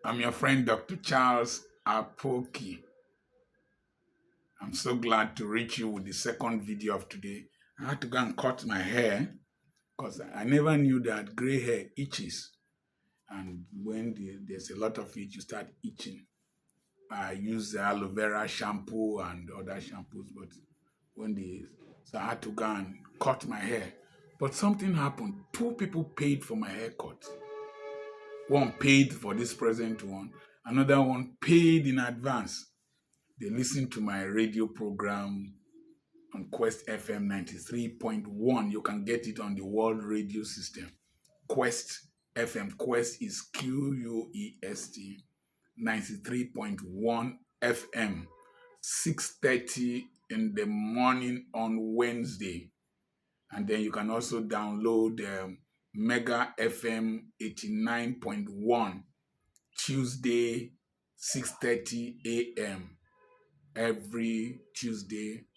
I'm your friend, Dr. Charles Apoki. I'm so glad to reach you with the second video of today. I had to go and cut my hair because I never knew that gray hair itches. And when there's a lot of it, you start itching. I use aloe vera shampoo and other shampoos, but so I had to go and cut my hair. But something happened. Two people paid for my haircut. One paid for this present one, another one paid in advance. They listened to my radio program on Quest FM 93.1. You can get it on the world radio system. Quest FM. Quest is QUEST 93.1 FM. 6:30 in the morning on Wednesday. And then you can also download Mega FM 89.1 Tuesday 6:30 a.m. every Tuesday,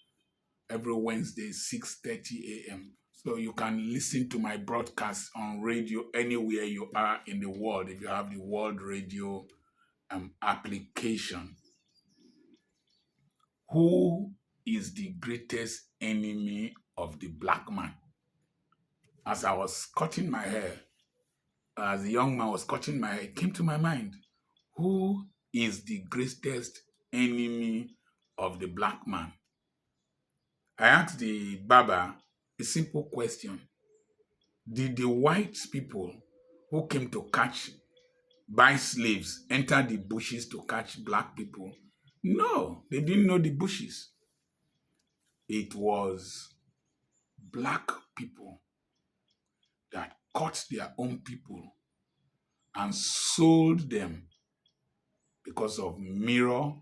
every Wednesday 6:30 a.m. So you can listen to my broadcast on radio anywhere you are in the world if you have the World Radio application. Who is the greatest enemy of the black man? As I was cutting my hair, as a young man was cutting my hair, it came to my mind, who is the greatest enemy of the black man? I asked the barber a simple question. Did the white people who came to buy slaves, enter the bushes to catch black people? No, they didn't know the bushes. It was black people that caught their own people and sold them because of mirror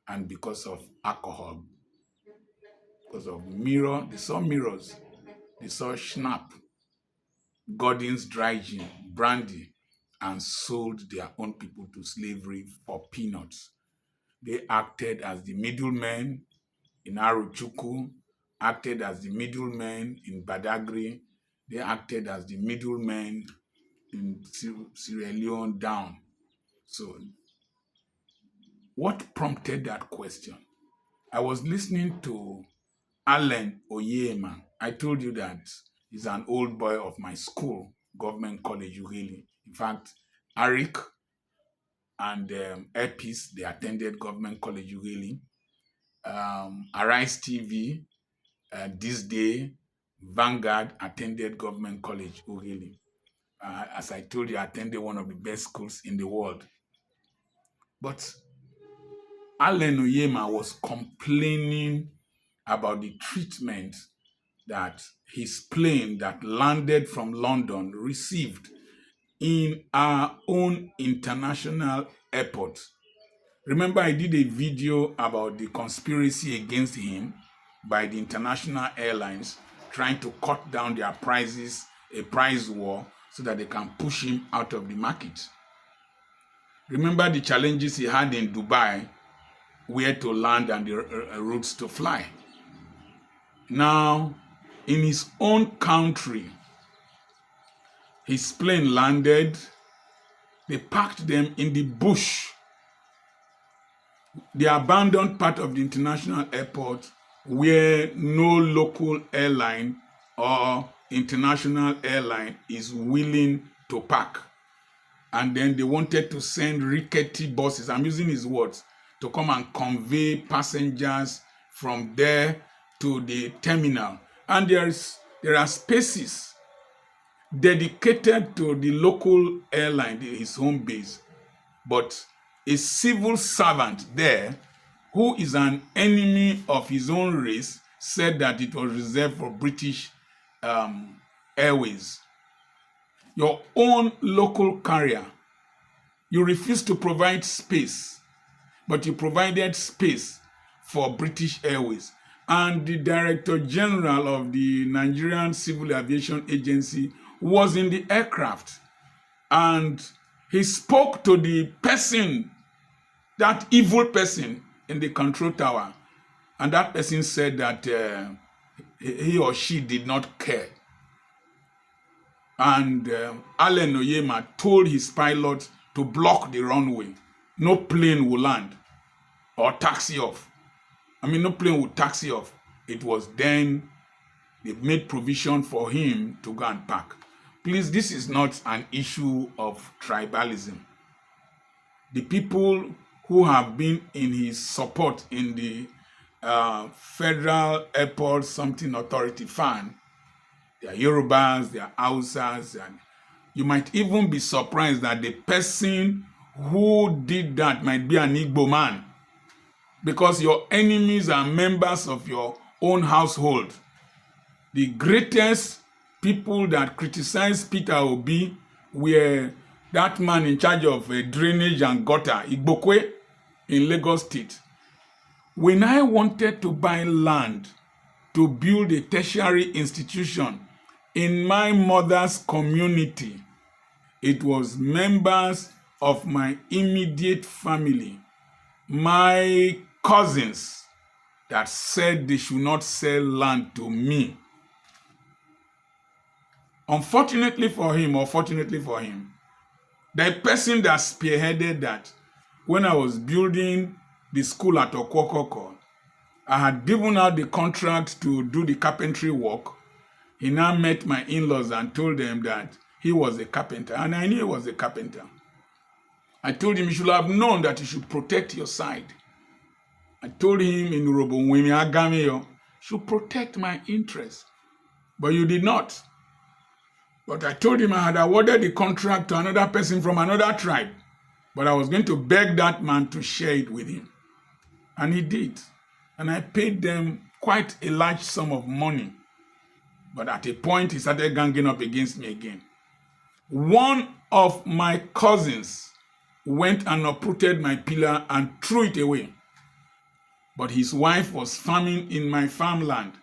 and because of alcohol. Because of mirror, they saw mirrors, they saw schnapp, Gordon's dry gin, brandy, and sold their own people to slavery for peanuts. They acted as the middlemen in Arochukwu, acted as the middlemen in Badagry, they acted as the middlemen in Sierra Leone down. So, what prompted that question? I was listening to Allen Oyema. I told you that he's an old boy of my school, Government College Ughelli. In fact, Arik and Epis, they attended Government College Ughelli. Arise TV, This Day, Vanguard attended Government College Ughelli. As I told you, I attended one of the best schools in the world. But Allen Oyema was complaining about the treatment that his plane that landed from London received in our own international airport. Remember, I did a video about the conspiracy against him by the international airlines trying to cut down their prices, a price war, so that they can push him out of the market. Remember the challenges he had in Dubai, where to land and the routes to fly. Now, in his own country, his plane landed, they parked them in the bush, the abandoned part of the international airport where no local airline or international airline is willing to park. And then they wanted to send rickety buses, I'm using his words, to come and convey passengers from there to the terminal. And there are spaces dedicated to the local airline, his home base. But a civil servant there, who is an enemy of his own race, said that it was reserved for British Airways. Your own local carrier, you refuse to provide space, but you provided space for British Airways. And the Director General of the Nigerian Civil Aviation Agency was in the aircraft. And he spoke to the person, that evil person in the control tower. And that person said that he or she did not care. And Allen Oyema told his pilot to block the runway. No plane will land or taxi off. No plane would taxi off. It was then they made provision for him to go and park. Please, this is not an issue of tribalism. The people who have been in his support in the Federal Airport Something Authority fan, they are Yorubas, they are Hausas, and you might even be surprised that the person who did that might be an Igbo man, because your enemies are members of your own household. The greatest people that criticized Peter Obi were that man in charge of drainage and gutter, Igbokwe, in Lagos State. When I wanted to buy land to build a tertiary institution in my mother's community, it was members of my immediate family, my cousins, that said they should not sell land to me. Unfortunately for him, or fortunately for him, the person that spearheaded that, when I was building the school at Okwokoko, I had given out the contract to do the carpentry work. He now met my in-laws and told them that he was a carpenter, and I knew he was a carpenter. I told him, you should have known that you should protect your side. I told him in Urobo, you should protect my interests, but you did not. But I told him I had awarded the contract to another person from another tribe, but I was going to beg that man to share it with him. And he did. And I paid them quite a large sum of money. But at a point, he started ganging up against me again. One of my cousins went and uprooted my pillar and threw it away. But his wife was farming in my farmland.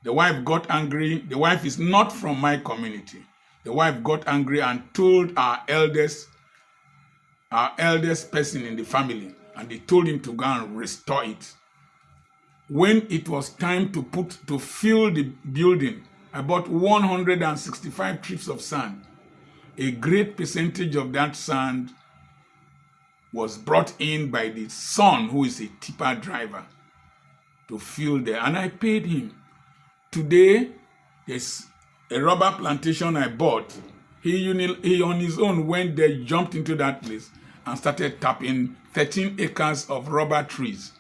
The wife got angry. The wife is not from my community. The wife got angry and told our eldest person in the family, and they told him to go and restore it. When it was time to fill the building, I bought 165 trips of sand. A great percentage of that sand was brought in by the son, who is a tipper driver, to fill there, and I paid him. Today, there's a rubber plantation I bought. He on his own went there, jumped into that place, and started tapping 13 acres of rubber trees.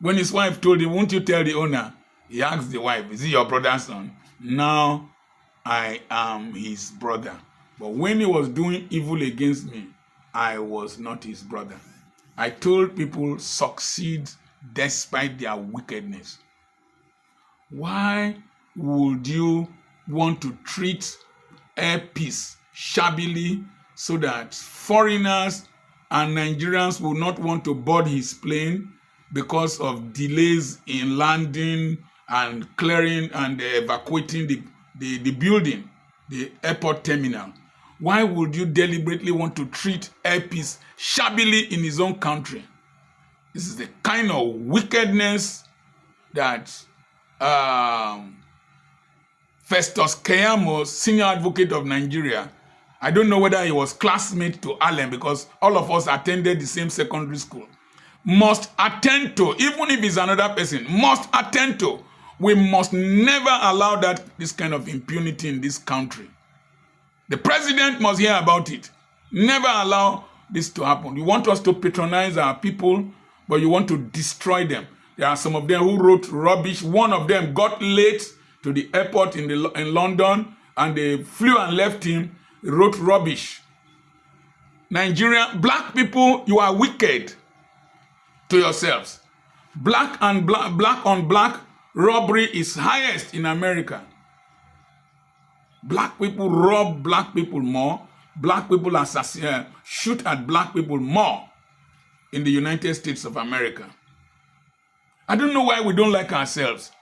When his wife told him, won't you tell the owner? He asked the wife, is he your brother's son? Now I am his brother. But when he was doing evil against me, I was not his brother. I told people, succeed despite their wickedness. Why would you want to treat Air Peace shabbily so that foreigners and Nigerians will not want to board his plane because of delays in landing and clearing and evacuating the building, the airport terminal? Why would you deliberately want to treat Air Peace shabbily in his own country? This is the kind of wickedness that Festus Keyamo, senior advocate of Nigeria, I don't know whether he was classmate to Allen, because all of us attended the same secondary school, must attend to, even if he's another person, must attend to. We must never allow this kind of impunity in this country. The president must hear about it. Never allow this to happen. You want us to patronize our people, but you want to destroy them. There are some of them who wrote rubbish. One of them got late to the airport in London, and they flew and left him. He wrote rubbish. Nigeria, black people, you are wicked to yourselves. Black on black robbery is highest in America. Black people rob black people more. Black people shoot at black people more in the United States of America. I don't know why we don't like ourselves.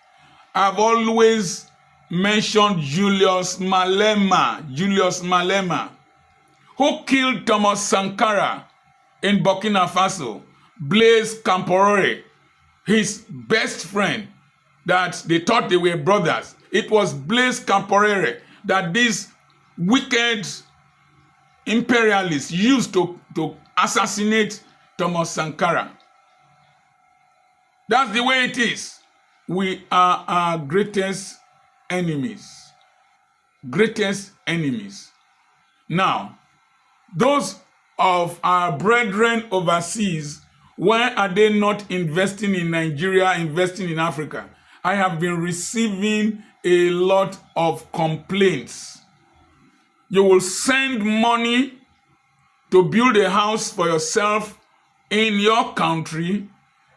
I've always mentioned Julius Malema, who killed Thomas Sankara in Burkina Faso, Blaise Compaoré, his best friend, that they thought they were brothers. It was Blaise Compaoré that these wicked imperialists used to assassinate Thomas Sankara. That's the way it is. We are our greatest enemies. Greatest enemies. Now, those of our brethren overseas, why are they not investing in Nigeria, investing in Africa? I have been receiving a lot of complaints. You will send money to build a house for yourself in your country.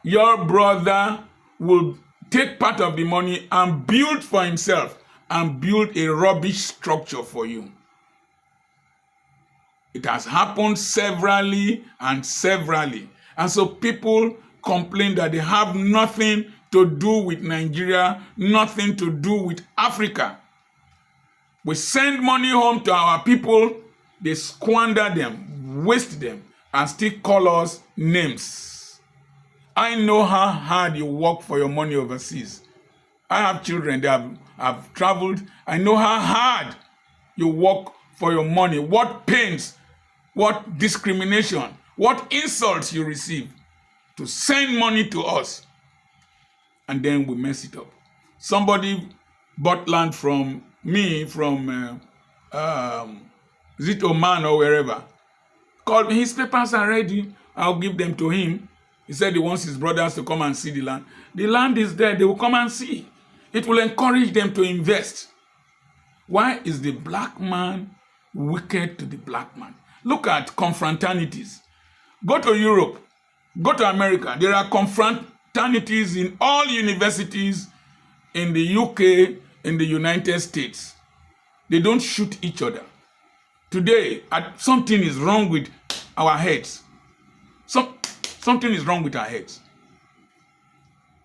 Your brother will take part of the money and build for himself and build a rubbish structure for you. It has happened severally and severally. And so people complain that they have nothing to do with Nigeria, nothing to do with Africa. We send money home to our people, they squander them, waste them, and still call us names. I know how hard you work for your money overseas. I have children that have traveled. I know how hard you work for your money, what pains, what discrimination, what insults you receive to send money to us, and then we mess it up. Somebody bought land from me, from Zito Man or wherever, called me, his papers are ready, I'll give them to him. He said he wants his brothers to come and see the land. The land is there, they will come and see. It will encourage them to invest. Why is the black man wicked to the black man? Look at confraternities. Go to Europe, go to America. There are confraternities in all universities in the UK, in the United States. They don't shoot each other. Today, something is wrong with our heads. Something is wrong with our heads.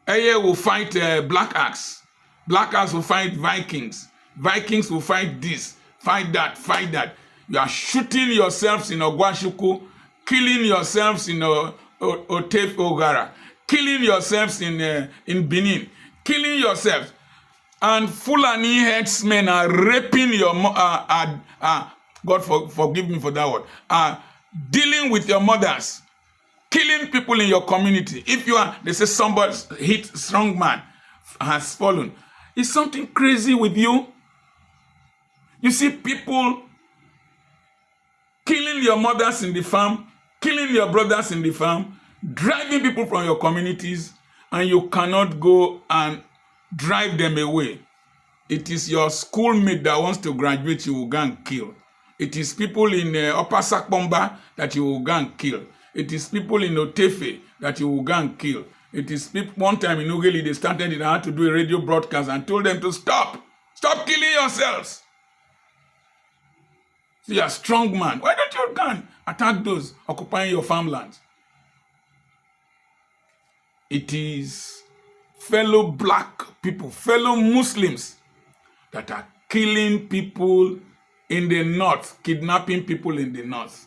Eye will fight Black Axe. Black Axe will fight Vikings. Vikings will fight this, fight that, fight that. You are shooting yourselves in Ogwashuku, killing yourselves in Otef Ogara, killing yourselves in Benin, killing yourselves. And Fulani headsmen are raping your God forgive me for that word. Dealing with your mothers, killing people in your community. If you are, they say somebody hit strong man has fallen. Is something crazy with you? You see people killing your mothers in the farm, killing your brothers in the farm, driving people from your communities, and you cannot go and drive them away. It is your schoolmate that wants to graduate you will go and kill. It is people in Upper Sakbomba that you will go and kill. It is people in Otefe that you will go and kill. It is people, one time in Ugeli, they started it, I had to do a radio broadcast and told them to stop. Stop killing yourselves. So you're a strong man. Why don't you go and attack those occupying your farmlands? It is fellow black people, fellow Muslims that are killing people in the north, kidnapping people in the north.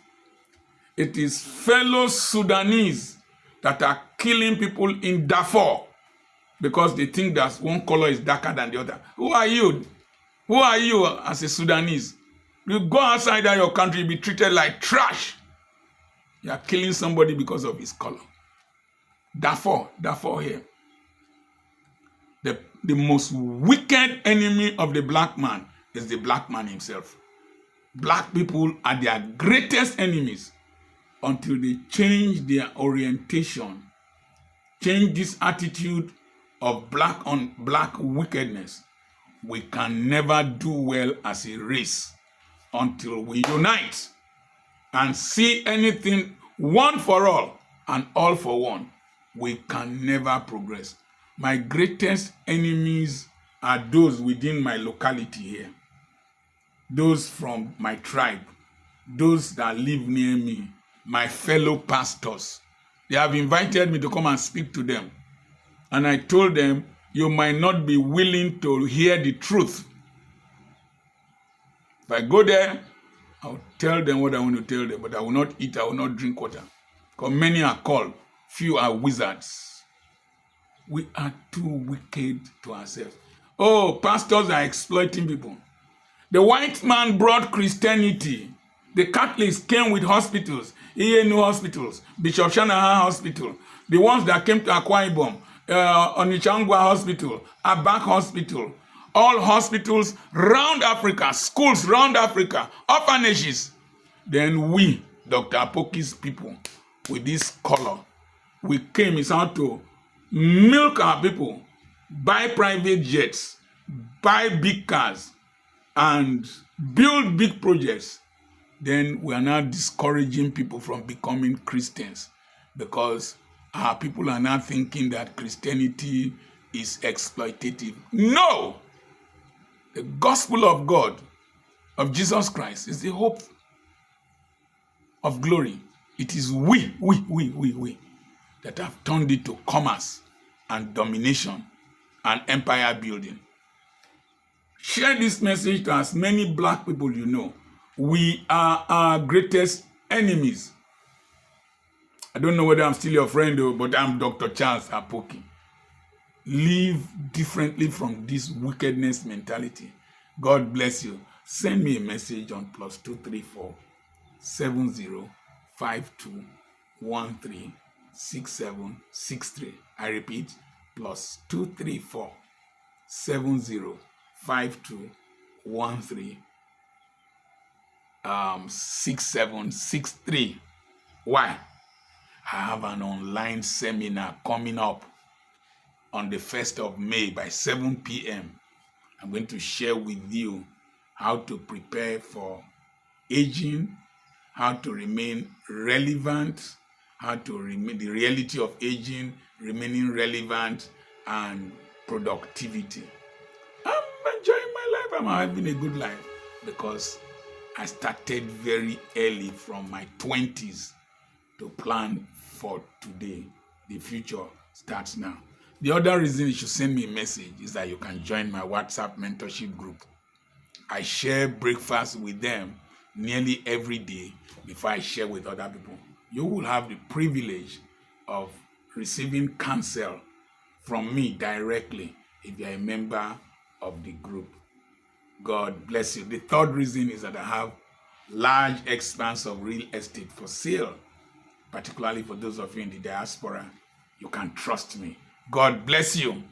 It is fellow Sudanese that are killing people in Darfur because they think that one color is darker than the other. Who are you? Who are you as a Sudanese? You go outside of your country, be treated like trash. You are killing somebody because of his color. Darfur here. The most wicked enemy of the black man is the black man himself. Black people are their greatest enemies until they change their orientation, change this attitude of black on black wickedness. We can never do well as a race until we unite and see anything one for all and all for one. We can never progress. My greatest enemies are those within my locality here, those from my tribe, those that live near me, my fellow pastors. They have invited me to come and speak to them. And I told them, you might not be willing to hear the truth. If I go there, I'll tell them what I want to tell them, but I will not eat, I will not drink water. Because many are called, few are wizards. We are too wicked to ourselves. Oh, pastors are exploiting people. The white man brought Christianity The Catholics came with hospitals, ENU hospitals, Bishop Shanahan Hospital, the ones that came to Akwa Ibom, Onitsangwa Hospital, Abak Hospital, all hospitals round Africa, schools round Africa, orphanages. Then we, Dr. Apoki's people, with this color, we came is how to milk our people, buy private jets, buy big cars, and build big projects. Then we are now discouraging people from becoming Christians because our people are now thinking that Christianity is exploitative. No! The gospel of God, of Jesus Christ, is the hope of glory. It is we that have turned it to commerce and domination and empire building. Share this message to as many black people you know. We are our greatest enemies. I don't know whether I'm still your friend, though, but I'm Dr. Charles Apoki. Live differently from this wickedness mentality. God bless you. Send me a message on +234 7052 136763. I repeat, +234 7052 136763. Why? I have an online seminar coming up on the 1st of May by 7 p.m. I'm going to share with you how to prepare for aging, how to remain relevant, how to remain the reality of aging, remaining relevant, and productivity. I'm enjoying my life. I'm having a good life because I started very early from my 20s to plan for today. The future starts now. The other reason you should send me a message is that you can join my WhatsApp mentorship group. I share breakfast with them nearly every day before I share with other people. You will have the privilege of receiving counsel from me directly if you're a member of the group. God bless you. The third reason is that I have large expanse of real estate for sale, particularly for those of you in the diaspora. You can trust me. God bless you.